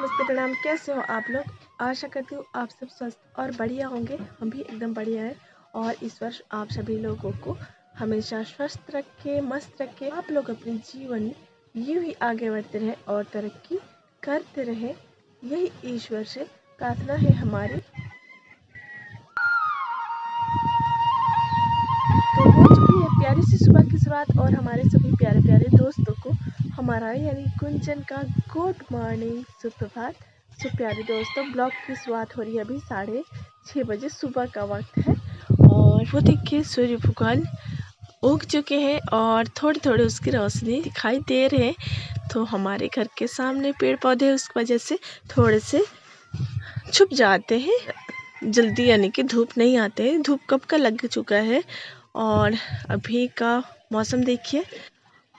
नमस्ते प्रणाम। कैसे हो आप लोग? आशा करती हूँ आप सब स्वस्थ और बढ़िया होंगे। हम भी एकदम बढ़िया हैं और इस वर्ष आप सभी लोगों को हमेशा स्वस्थ रखे, मस्त रखे। आप लोग अपने जीवन में यूं ही आगे बढ़ते रहे और तरक्की करते रहे, यही ईश्वर से प्रार्थना है हमारी। तो हो चुकी है प्यारी सी सुबह की शुरुआत और हमारे सभी प्यारे प्यारे दोस्तों को हमारा यानी गुंजन का गुड मॉर्निंग, सुप्रभात। प्यारे दोस्तों, ब्लॉग की शुरुआत हो रही है अभी 6:30 बजे सुबह का वक्त है और वो देखिए सूर्य भगवान उग चुके हैं और थोड़ी थोड़ी उसकी रोशनी दिखाई दे रहे हैं। तो हमारे घर के सामने पेड़ पौधे उस वजह से थोड़े से छुप जाते हैं जल्दी, यानी कि धूप नहीं आते हैं। धूप कब का लग चुका है और अभी का मौसम देखिए,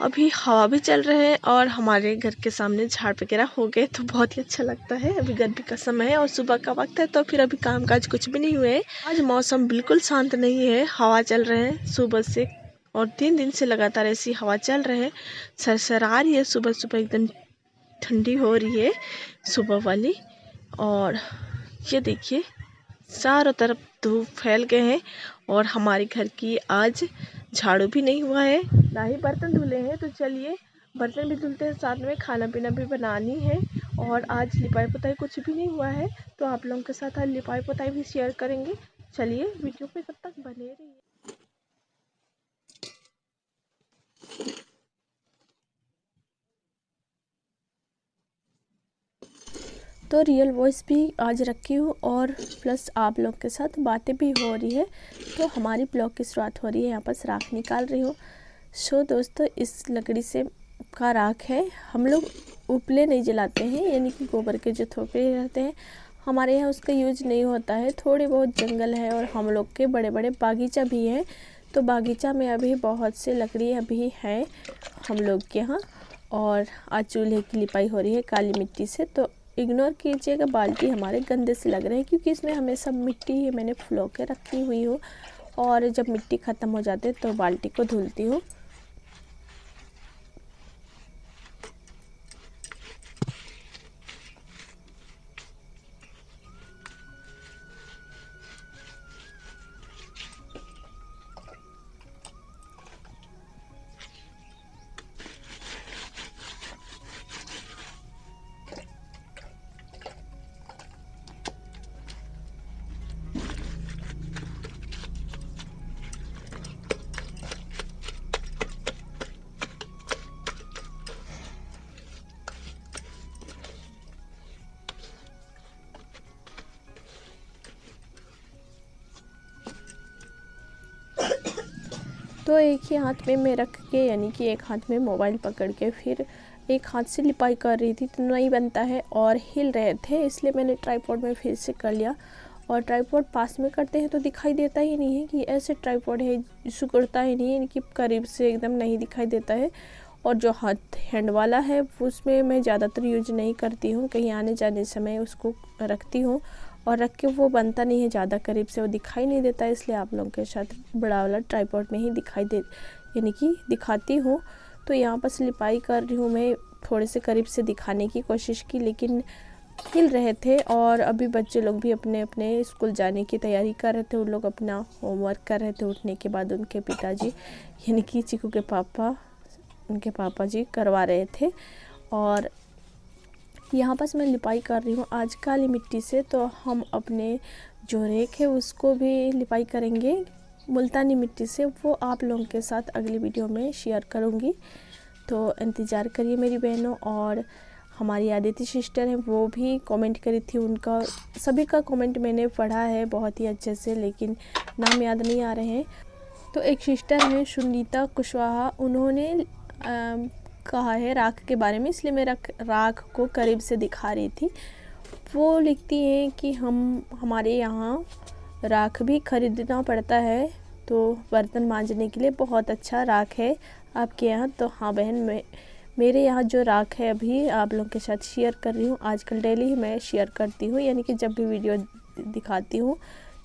अभी हवा भी चल रहा है और हमारे घर के सामने झाड़ वगैरह हो गए तो बहुत ही अच्छा लगता है। अभी गर्मी का समय है और सुबह का वक्त है तो फिर अभी कामकाज कुछ भी नहीं हुए। आज मौसम बिल्कुल शांत नहीं है, हवा चल रहे हैं सुबह से और 3 दिन से लगातार ऐसी हवा चल रहे हैं। सरसरा रही है, सुबह सुबह एकदम ठंडी हो रही है सुबह वाली। और ये देखिए चारों तरफ धूप फैल गए हैं और हमारे घर की आज झाड़ू भी नहीं हुआ है, ना ही बर्तन धुले हैं। तो चलिए बर्तन भी धुलते हैं, साथ में खाना पीना भी बनानी है। और आज लिपाई पोताई कुछ भी नहीं हुआ है तो आप लोगों के साथ आज लिपाई पोताई भी शेयर करेंगे। चलिए वीडियो पे तब तक बने रहिए। तो रियल वॉइस भी आज रखी हूँ और प्लस आप लोग के साथ बातें भी हो रही है। तो हमारी ब्लॉग की शुरुआत हो रही है, यहाँ पर राख निकाल रही हूँ। सो दोस्तों, इस लकड़ी से का राख है। हम लोग उपले नहीं जलाते हैं, यानी कि गोबर के जो थोपड़े रहते हैं हमारे यहाँ उसका यूज नहीं होता है। थोड़े बहुत जंगल है और हम लोग के बड़े बड़े बागीचा भी है, तो बागीचा में अभी बहुत से लकड़ी अभी हैं हम लोग के यहाँ। और आज चूल्हे की लिपाई हो रही है काली मिट्टी से, तो इग्नोर कीजिएगा, बाल्टी हमारे गंदे से लग रहे हैं क्योंकि इसमें हमेशा मिट्टी ही मैंने फुलो के रखी हुई हूँ और जब मिट्टी ख़त्म हो जाती है तो बाल्टी को धुलती हूँ। तो एक ही हाथ में मैं रख के, यानी कि एक हाथ में मोबाइल पकड़ के फिर एक हाथ से लिपाई कर रही थी तो नहीं बनता है और हिल रहे थे, इसलिए मैंने ट्राइपॉड में फिर से कर लिया। और ट्राइपॉड पास में करते हैं तो दिखाई देता ही नहीं है कि ऐसे ट्राइपॉड है, सिकुड़ता ही नहीं है, यानी कि करीब से एकदम नहीं दिखाई देता है। और जो हाथ हैंड वाला है उसमें मैं ज़्यादातर यूज नहीं करती हूँ, कहीं आने जाने समय उसको रखती हूँ और रख के वो बनता नहीं है ज़्यादा करीब से, वो दिखाई नहीं देता, इसलिए आप लोगों के साथ बड़ा वाला ट्राइपॉड में ही यानी कि दिखाती हूँ। तो यहाँ पर लिपाई कर रही हूँ मैं, थोड़े से करीब से दिखाने की कोशिश की लेकिन हिल रहे थे। और अभी बच्चे लोग भी अपने अपने स्कूल जाने की तैयारी कर रहे थे, उन लोग अपना होमवर्क कर रहे थे। उठने के बाद उनके पिताजी यानी कि चीकू के पापा, उनके पापा जी करवा रहे थे। और यहाँ पर मैं लिपाई कर रही हूँ आज काली मिट्टी से। तो हम अपने जो रेक है उसको भी लिपाई करेंगे मुल्तानी मिट्टी से, वो आप लोगों के साथ अगली वीडियो में शेयर करूँगी। तो इंतज़ार करिए मेरी बहनों। और हमारी आदित्य सिस्टर हैं, वो भी कमेंट करी थी, उनका सभी का कमेंट मैंने पढ़ा है बहुत ही अच्छे से, लेकिन नाम याद नहीं आ रहे हैं। तो एक सिस्टर हैं सुनीता कुशवाहा, उन्होंने कहा है राख के बारे में, इसलिए मैं राख को करीब से दिखा रही थी। वो लिखती हैं कि हमारे यहाँ राख भी ख़रीदना पड़ता है, तो बर्तन मांजने के लिए बहुत अच्छा राख है आपके यहाँ। तो हाँ बहन, मेरे यहाँ जो राख है अभी आप लोगों के साथ शेयर कर रही हूँ। आजकल डेली ही मैं शेयर करती हूँ, यानी कि जब भी वीडियो दिखाती हूँ।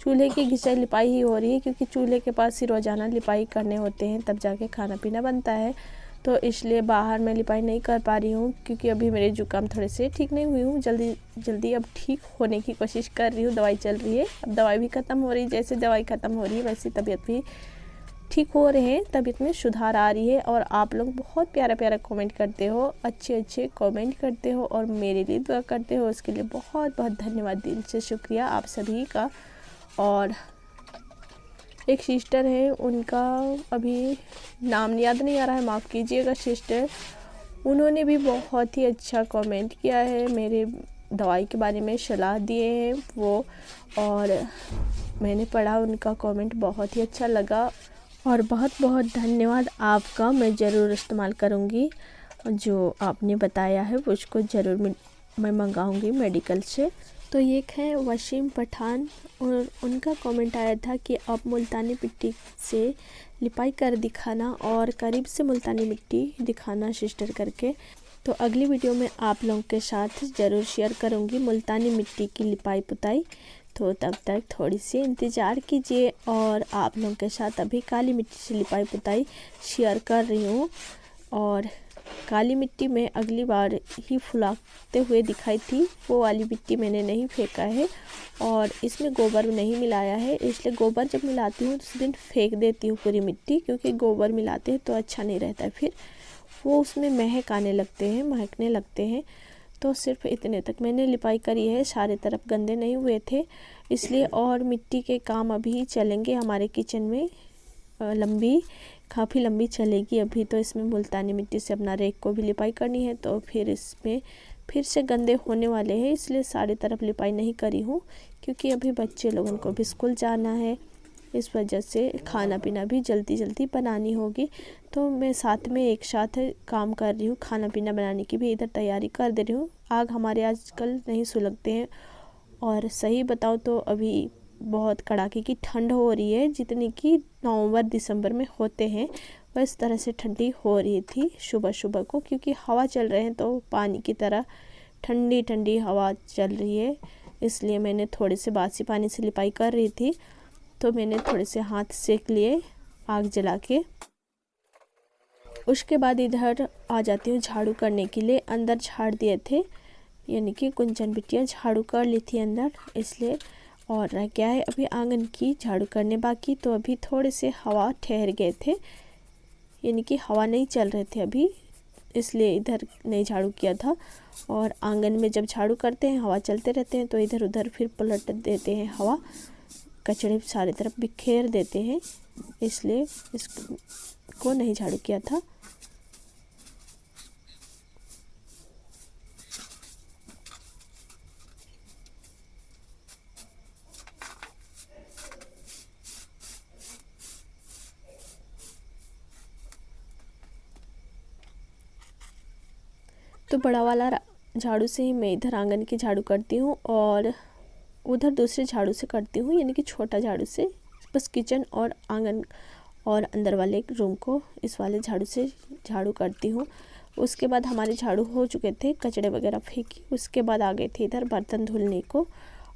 चूल्हे की घिसाई लिपाई ही हो रही है क्योंकि चूल्हे के पास ही रोज़ाना लिपाई करने होते हैं, तब जाके खाना पीना बनता है। तो इसलिए बाहर मैं लिपाई नहीं कर पा रही हूँ, क्योंकि अभी मेरे जुकाम थोड़े से ठीक नहीं हुई हूँ। जल्दी जल्दी अब ठीक होने की कोशिश कर रही हूँ। दवाई चल रही है, अब दवाई भी ख़त्म हो रही है। जैसे दवाई ख़त्म हो रही है वैसे तबीयत भी ठीक हो रहे हैं, तबीयत में सुधार आ रही है। और आप लोग बहुत प्यारा प्यारा कमेंट करते हो, अच्छे अच्छे कमेंट करते हो और मेरे लिए दुआ करते हो, उसके लिए बहुत बहुत धन्यवाद, दिल से शुक्रिया आप सभी का। और एक सिस्टर है, उनका अभी नाम याद नहीं आ रहा है, माफ़ कीजिएगा सिस्टर। उन्होंने भी बहुत ही अच्छा कमेंट किया है, मेरे दवाई के बारे में सलाह दिए हैं वो, और मैंने पढ़ा उनका कमेंट, बहुत ही अच्छा लगा और बहुत बहुत धन्यवाद आपका। मैं ज़रूर इस्तेमाल करूँगी, जो आपने बताया है उसको ज़रूर मैं मंगाऊँगी मेडिकल से। तो ये है वसीम पठान, और उनका कमेंट आया था कि आप मुल्तानी मिट्टी से लिपाई कर दिखाना और करीब से मुल्तानी मिट्टी दिखाना सिस्टर करके। तो अगली वीडियो में आप लोगों के साथ ज़रूर शेयर करूँगी मुल्तानी मिट्टी की लिपाई पुताई। तो तब तक थोड़ी सी इंतज़ार कीजिए, और आप लोगों के साथ अभी काली मिट्टी से लिपाई पुताई शेयर कर रही हूँ। और काली मिट्टी में अगली बार ही फुलाते हुए दिखाई थी, वो वाली मिट्टी मैंने नहीं फेंका है, और इसमें गोबर नहीं मिलाया है, इसलिए गोबर जब मिलाती हूँ तो उस दिन फेंक देती हूँ पूरी मिट्टी, क्योंकि गोबर मिलाते हैं तो अच्छा नहीं रहता है, फिर वो उसमें महक आने लगते हैं, महकने लगते हैं। तो सिर्फ इतने तक मैंने लिपाई करी है, सारे तरफ गंदे नहीं हुए थे इसलिए। और मिट्टी के काम अभी चलेंगे हमारे किचन में, काफ़ी लंबी चलेगी अभी। तो इसमें मुल्तानी मिट्टी से अपना रेक को भी लिपाई करनी है, तो फिर इसमें फिर से गंदे होने वाले हैं, इसलिए सारी तरफ लिपाई नहीं करी हूँ, क्योंकि अभी बच्चे लोगों को भी स्कूल जाना है, इस वजह से खाना पीना भी जल्दी जल्दी बनानी होगी। तो मैं साथ में एक साथ काम कर रही हूँ, खाना पीना बनाने की भी इधर तैयारी कर दे रही हूँ। आग हमारे आजकल नहीं सुलगते हैं, और सही बताओ तो अभी बहुत कड़ाके की ठंड हो रही है, जितनी कि नवंबर दिसंबर में होते हैं वह तरह से ठंडी हो रही थी सुबह सुबह को, क्योंकि हवा चल रहे हैं तो पानी की तरह ठंडी ठंडी हवा चल रही है। इसलिए मैंने थोड़े से बासी पानी से लिपाई कर रही थी, तो मैंने थोड़े से हाथ सेक लिए आग जला के। उसके बाद इधर आ जाती हूँ झाड़ू करने के लिए। अंदर झाड़ दिए थे, यानी कि कुंचन बिटिया झाड़ू कर ली थी अंदर, इसलिए। और रह गया है अभी आंगन की झाड़ू करने बाकी। तो अभी थोड़े से हवा ठहर गए थे, यानी कि हवा नहीं चल रहे थे अभी, इसलिए इधर नहीं झाड़ू किया था। और आंगन में जब झाड़ू करते हैं हवा चलते रहते हैं, तो इधर उधर फिर पलट देते हैं हवा, कचड़े सारी तरफ बिखेर देते हैं, इसलिए इसको नहीं झाड़ू किया था। तो बड़ा वाला झाड़ू से ही मैं इधर आंगन की झाड़ू करती हूँ, और उधर दूसरे झाड़ू से करती हूँ, यानी कि छोटा झाड़ू से बस किचन और आंगन और अंदर वाले रूम को इस वाले झाड़ू से झाड़ू करती हूँ। उसके बाद हमारे झाड़ू हो चुके थे, कचड़े वगैरह फेंकी, उसके बाद आ गए थे इधर बर्तन धुलने को।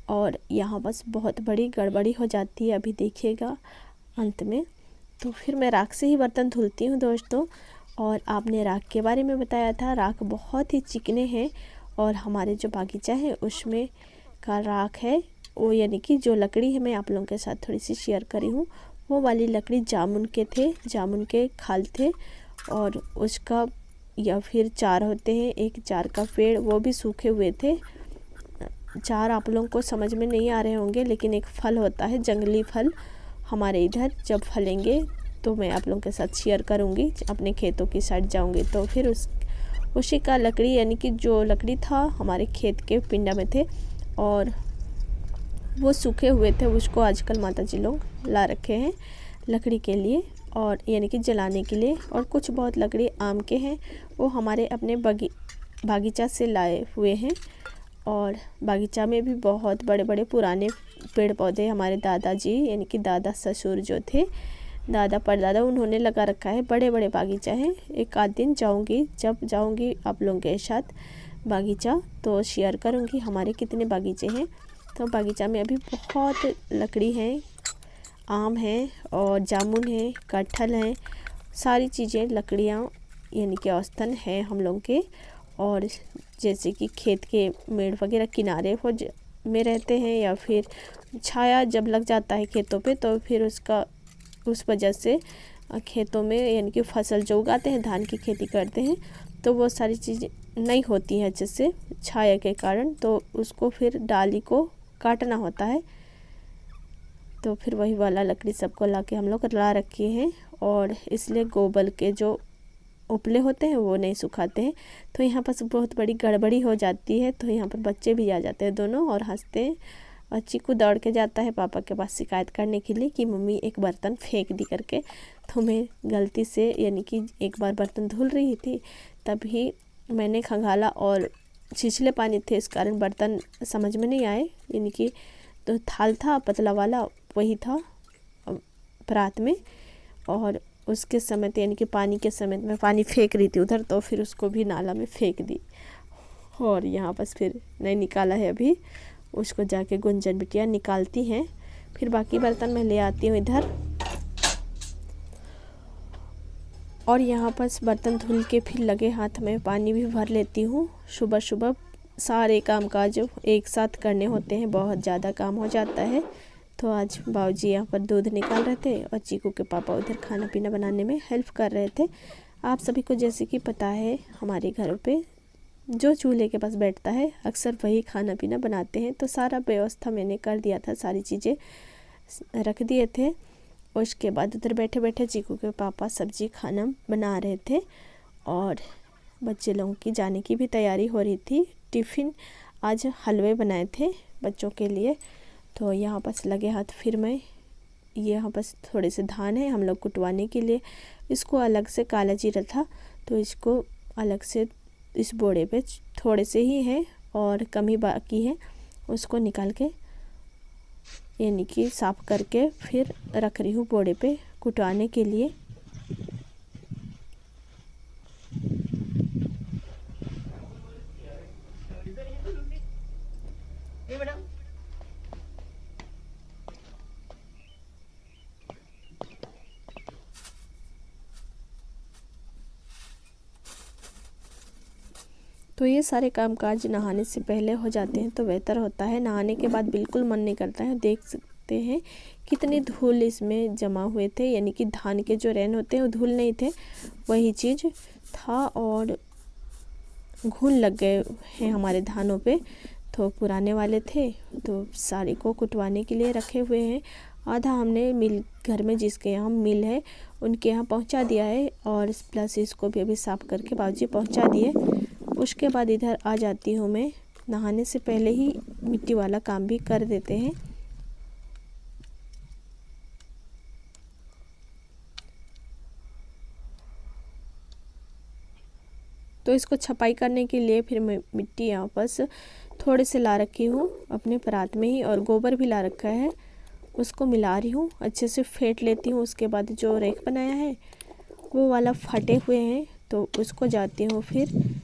और यहाँ बस बहुत बड़ी गड़बड़ी हो जाती है, अभी देखिएगा अंत में। तो फिर मैं राख से ही बर्तन धुलती हूँ दोस्तों। और आपने राख के बारे में बताया था, राख बहुत ही चिकने हैं, और हमारे जो बागीचा है उसमें का राख है वो, यानी कि जो लकड़ी है मैं आप लोगों के साथ थोड़ी सी शेयर करी हूँ, वो वाली लकड़ी जामुन के थे, जामुन के खाल थे, और उसका या फिर चार होते हैं, एक चार का पेड़, वो भी सूखे हुए थे। चार आप लोगों को समझ में नहीं आ रहे होंगे, लेकिन एक फल होता है जंगली फल, हमारे इधर जब फलेंगे तो मैं आप लोगों के साथ शेयर करूँगी, अपने खेतों की साइड जाऊँगी तो फिर उसी का लकड़ी, यानी कि जो लकड़ी था हमारे खेत के पिंडा में थे, और वो सूखे हुए थे, उसको आजकल माता जी लोग ला रखे हैं लकड़ी के लिए, और यानी कि जलाने के लिए। और कुछ बहुत लकड़ी आम के हैं, वो हमारे अपने बागीचा से लाए हुए हैं। और बागीचा में भी बहुत बड़े बड़े पुराने पेड़ पौधे हमारे दादाजी, यानी कि दादा ससुर जो थे, दादा परदादा, उन्होंने लगा रखा है, बड़े बड़े बागीचा है। एक आध दिन जाऊंगी, जब जाऊंगी आप लोगों के साथ बागीचा तो शेयर करूंगी हमारे कितने बागीचे हैं। तो बागीचा में अभी बहुत लकड़ी है, आम है और जामुन है, कटहल है, सारी चीज़ें लकड़ियाँ यानी कि औसतन है हम लोग के। और जैसे कि खेत के मेड़ वगैरह किनारे में रहते हैं या फिर छाया जब लग जाता है खेतों पे, तो फिर उस वजह से खेतों में यानी कि फसल जो उगाते हैं, धान की खेती करते हैं, तो वो सारी चीज़ें नहीं होती हैं अच्छे से छाया के कारण, तो उसको फिर डाली को काटना होता है। तो फिर वही वाला लकड़ी सबको ला के हम लोग ला रखे हैं, और इसलिए गोबर के जो उपले होते हैं वो नहीं सुखाते हैं। तो यहाँ पर बहुत बड़ी गड़बड़ी हो जाती है। तो यहाँ पर बच्चे भी आ जाते हैं दोनों और हंसते हैं, और चीकू दौड़ के जाता है पापा के पास शिकायत करने के लिए कि मम्मी एक बर्तन फेंक दी करके। तो मैं गलती से यानी कि एक बार बर्तन धुल रही थी, तभी मैंने खंगाला और छिछले पानी थे, इस कारण बर्तन समझ में नहीं आए। यानी कि तो थाल था पतला वाला, वही था परात में, और उसके समेत यानी कि पानी के समेत मैं पानी फेंक रही थी उधर, तो फिर उसको भी नाला में फेंक दी। और यहाँ बस फिर नहीं निकाला है अभी, उसको जाके गुंजन बिटिया निकालती हैं। फिर बाकी बर्तन मैं ले आती हूँ इधर। और यहाँ पर बर्तन धुल के फिर लगे हाथ में पानी भी भर लेती हूँ। सुबह सुबह सारे काम काज एक साथ करने होते हैं, बहुत ज़्यादा काम हो जाता है। तो आज बाबूजी यहाँ पर दूध निकाल रहे थे और चीकू के पापा उधर खाना पीना बनाने में हेल्प कर रहे थे। आप सभी को जैसे कि पता है, हमारे घरों पे जो चूल्हे के पास बैठता है अक्सर वही खाना पीना बनाते हैं। तो सारा व्यवस्था मैंने कर दिया था, सारी चीज़ें रख दिए थे। और उसके बाद उधर बैठे बैठे चीकू के पापा सब्जी खाना बना रहे थे, और बच्चे लोगों की जाने की भी तैयारी हो रही थी। टिफ़िन आज हलवे बनाए थे बच्चों के लिए। तो यहाँ बस लगे हाथ फिर मैं यहाँ बस थोड़े से धान है हम लोग कुटवाने के लिए, इसको अलग से काला जीरा था तो इसको अलग से इस बोरे पे थोड़े से ही है और कम ही बाकी है, उसको निकाल के यानी कि साफ़ करके फिर रख रही हूँ बोरे पे कुटवाने के लिए। तो ये सारे कामकाज नहाने से पहले हो जाते हैं तो बेहतर होता है। नहाने के बाद बिल्कुल मन नहीं करता है। देख सकते हैं कितनी धूल इसमें जमा हुए थे, यानी कि धान के जो रैन होते हैं वो धूल नहीं थे, वही चीज़ था, और घुन लग गए हैं हमारे धानों पे। तो पुराने वाले थे तो सारे को कुटवाने के लिए रखे हुए हैं। आधा हमने मिल घर में जिसके यहाँ मिल है उनके यहाँ पहुँचा दिया है, और प्लस इसको भी अभी साफ़ करके बाबूजी पहुँचा दिए। उसके बाद इधर आ जाती हूँ मैं। नहाने से पहले ही मिट्टी वाला काम भी कर देते हैं। तो इसको छपाई करने के लिए फिर मैं मिट्टी यहाँ पर थोड़े से ला रखी हूँ अपने परात में ही, और गोबर भी ला रखा है, उसको मिला रही हूँ, अच्छे से फेंट लेती हूँ। उसके बाद जो रेक बनाया है वो वाला फटे हुए हैं तो उसको जाती हूँ फिर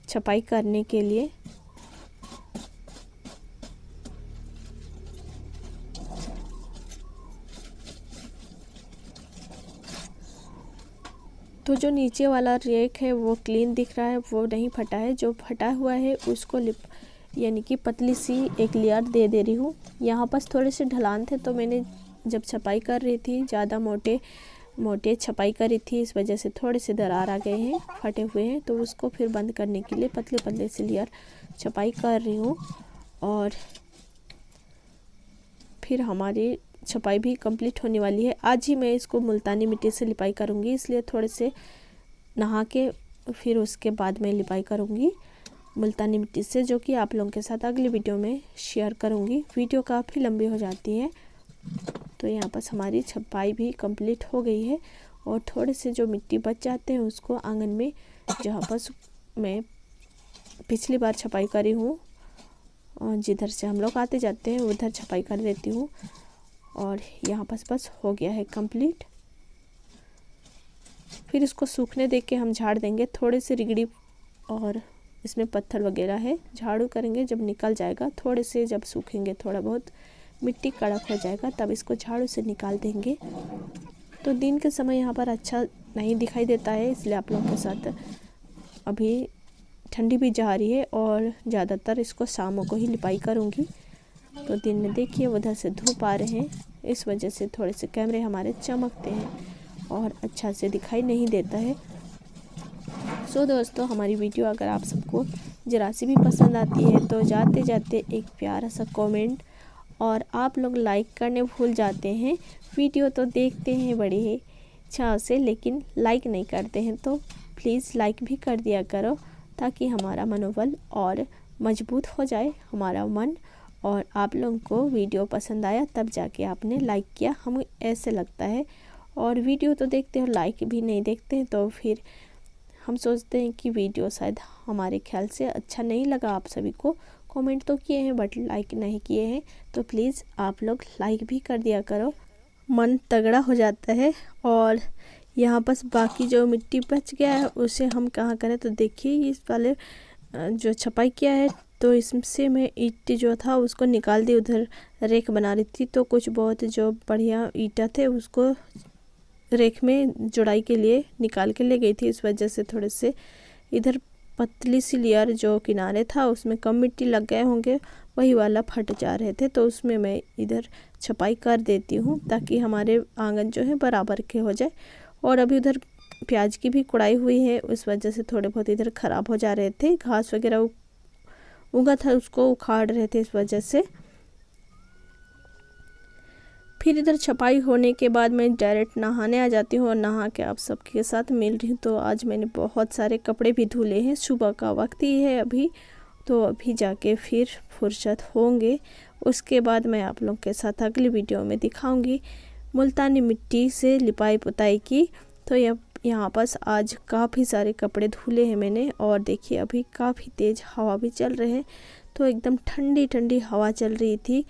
छपाई करने के लिए। तो जो नीचे वाला रेक है वो क्लीन दिख रहा है, वो नहीं फटा है। जो फटा हुआ है उसको यानी कि पतली सी एक लेयर दे रही हूँ। यहाँ पर थोड़े से ढलान थे तो मैंने जब छपाई कर रही थी ज़्यादा मोटे छपाई करी थी, इस वजह से थोड़े से दरार आ गए हैं, फटे हुए हैं। तो उसको फिर बंद करने के लिए पतले से लेयर छपाई कर रही हूँ, और फिर हमारी छपाई भी कंप्लीट होने वाली है। आज ही मैं इसको मुल्तानी मिट्टी से लिपाई करूँगी, इसलिए थोड़े से नहा के फिर उसके बाद मैं लिपाई करूँगी मुल्तानी मिट्टी से, जो कि आप लोगों के साथ अगली वीडियो में शेयर करूँगी। वीडियो काफ़ी लंबी हो जाती है। तो यहाँ पर हमारी छपाई भी कंप्लीट हो गई है, और थोड़े से जो मिट्टी बच जाते हैं उसको आंगन में, जहाँ पर मैं पिछली बार छपाई करी हूँ और जिधर से हम लोग आते जाते हैं उधर छपाई कर देती हूँ। और यहाँ बस हो गया है कंप्लीट। फिर इसको सूखने दे के हम झाड़ देंगे। थोड़े से रिगड़ी और इसमें पत्थर वगैरह है, झाड़ू करेंगे जब निकल जाएगा। थोड़े से जब सूखेंगे, थोड़ा बहुत मिट्टी कड़क हो जाएगा, तब इसको झाड़ू से निकाल देंगे। तो दिन के समय यहाँ पर अच्छा नहीं दिखाई देता है, इसलिए आप लोगों के साथ अभी ठंडी भी जा रही है और ज़्यादातर इसको शामों को ही लिपाई करूँगी। तो दिन में देखिए उधर से धूप आ रहे हैं, इस वजह से थोड़े से कैमरे हमारे चमकते हैं और अच्छा से दिखाई नहीं देता है। सो दोस्तों, हमारी वीडियो अगर आप सबको ज़रा सी भी पसंद आती है तो जाते जाते एक प्यारा सा कमेंट और आप लोग लाइक करने भूल जाते हैं। वीडियो तो देखते हैं बड़े ही चाव से, लेकिन लाइक नहीं करते हैं, तो प्लीज़ लाइक भी कर दिया करो ताकि हमारा मनोबल और मजबूत हो जाए, हमारा मन। और आप लोगों को वीडियो पसंद आया तब जाके आपने लाइक किया, हमें ऐसे लगता है। और वीडियो तो देखते हो, लाइक भी नहीं देखते हैं, तो फिर हम सोचते हैं कि वीडियो शायद हमारे ख्याल से अच्छा नहीं लगा आप सभी को। कमेंट तो किए हैं बट लाइक नहीं किए हैं, तो प्लीज़ आप लोग लाइक भी कर दिया करो, मन तगड़ा हो जाता है। और यहाँ बस बाकी जो मिट्टी बच गया है उसे हम कहाँ करें, तो देखिए इस वाले जो छपाई किया है तो इससे मैं ईंट जो था उसको निकाल दी, उधर रेक बना रही थी, तो कुछ बहुत जो बढ़िया ईंटा थे उसको रेक में जुड़ाई के लिए निकाल के ले गई थी। इस वजह से थोड़े से इधर पतली सी लेयर जो किनारे था उसमें कम मिट्टी लग गए होंगे, वही वाला फट जा रहे थे, तो उसमें मैं इधर छपाई कर देती हूँ ताकि हमारे आंगन जो है बराबर के हो जाए। और अभी उधर प्याज की भी कुड़ाई हुई है, उस वजह से थोड़े बहुत इधर ख़राब हो जा रहे थे, घास वगैरह उगा था उसको उखाड़ रहे थे, इस वजह से। फिर इधर छपाई होने के बाद मैं डायरेक्ट नहाने आ जाती हूँ और नहा के आप सबके साथ मिल रही हूँ। तो आज मैंने बहुत सारे कपड़े भी धुले हैं, सुबह का वक्त ही है अभी, तो अभी जाके फिर फुर्सत होंगे। उसके बाद मैं आप लोग के साथ अगली वीडियो में दिखाऊंगी मुल्तानी मिट्टी से लिपाई पुताई की। तो यहाँ पर आज काफ़ी सारे कपड़े धुले हैं मैंने, और देखिए अभी काफ़ी तेज़ हवा भी चल रहे हैं, तो एकदम ठंडी ठंडी हवा चल रही थी।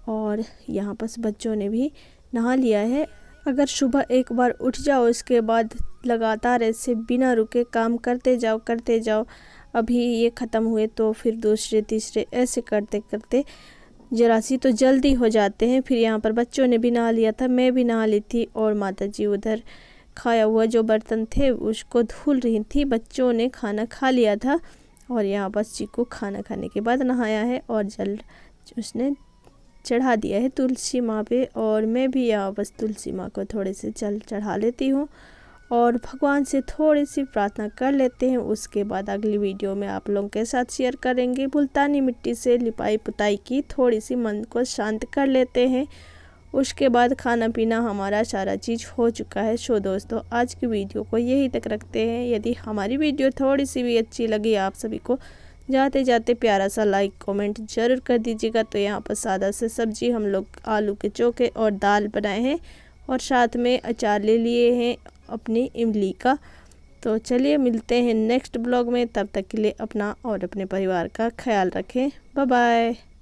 और यहाँ पर बच्चों ने भी नहा लिया है। अगर सुबह एक बार उठ जाओ, इसके बाद लगातार ऐसे बिना रुके काम करते जाओ, अभी ये ख़त्म हुए तो फिर दूसरे तीसरे ऐसे करते करते ज़रा सी तो जल्दी हो जाते हैं। फिर यहाँ पर बच्चों ने भी नहा लिया था, मैं भी नहा ली थी, और माताजी उधर खाया हुआ जो बर्तन थे उसको धुल रही थी। बच्चों ने खाना खा लिया था और यहाँ बस चीकू खाना खाने के बाद नहाया है और जल उसने चढ़ा दिया है तुलसी माँ पे। और मैं भी यहाँ बस तुलसी माँ को थोड़े से जल चढ़ा लेती हूँ और भगवान से थोड़ी सी प्रार्थना कर लेते हैं। उसके बाद अगली वीडियो में आप लोगों के साथ शेयर करेंगे मुल्तानी मिट्टी से लिपाई पुताई की, थोड़ी सी मन को शांत कर लेते हैं। उसके बाद खाना पीना हमारा सारा चीज़ हो चुका है। सो दोस्तों, आज की वीडियो को यहीं तक रखते हैं। यदि हमारी वीडियो थोड़ी सी भी अच्छी लगी आप सभी को, जाते जाते प्यारा सा लाइक कमेंट ज़रूर कर दीजिएगा। तो यहाँ पर सादा से सब्जी हम लोग आलू के चोखे और दाल बनाए हैं, और साथ में अचार ले लिए हैं अपनी इमली का। तो चलिए मिलते हैं नेक्स्ट ब्लॉग में, तब तक के लिए अपना और अपने परिवार का ख्याल रखें। Bye bye.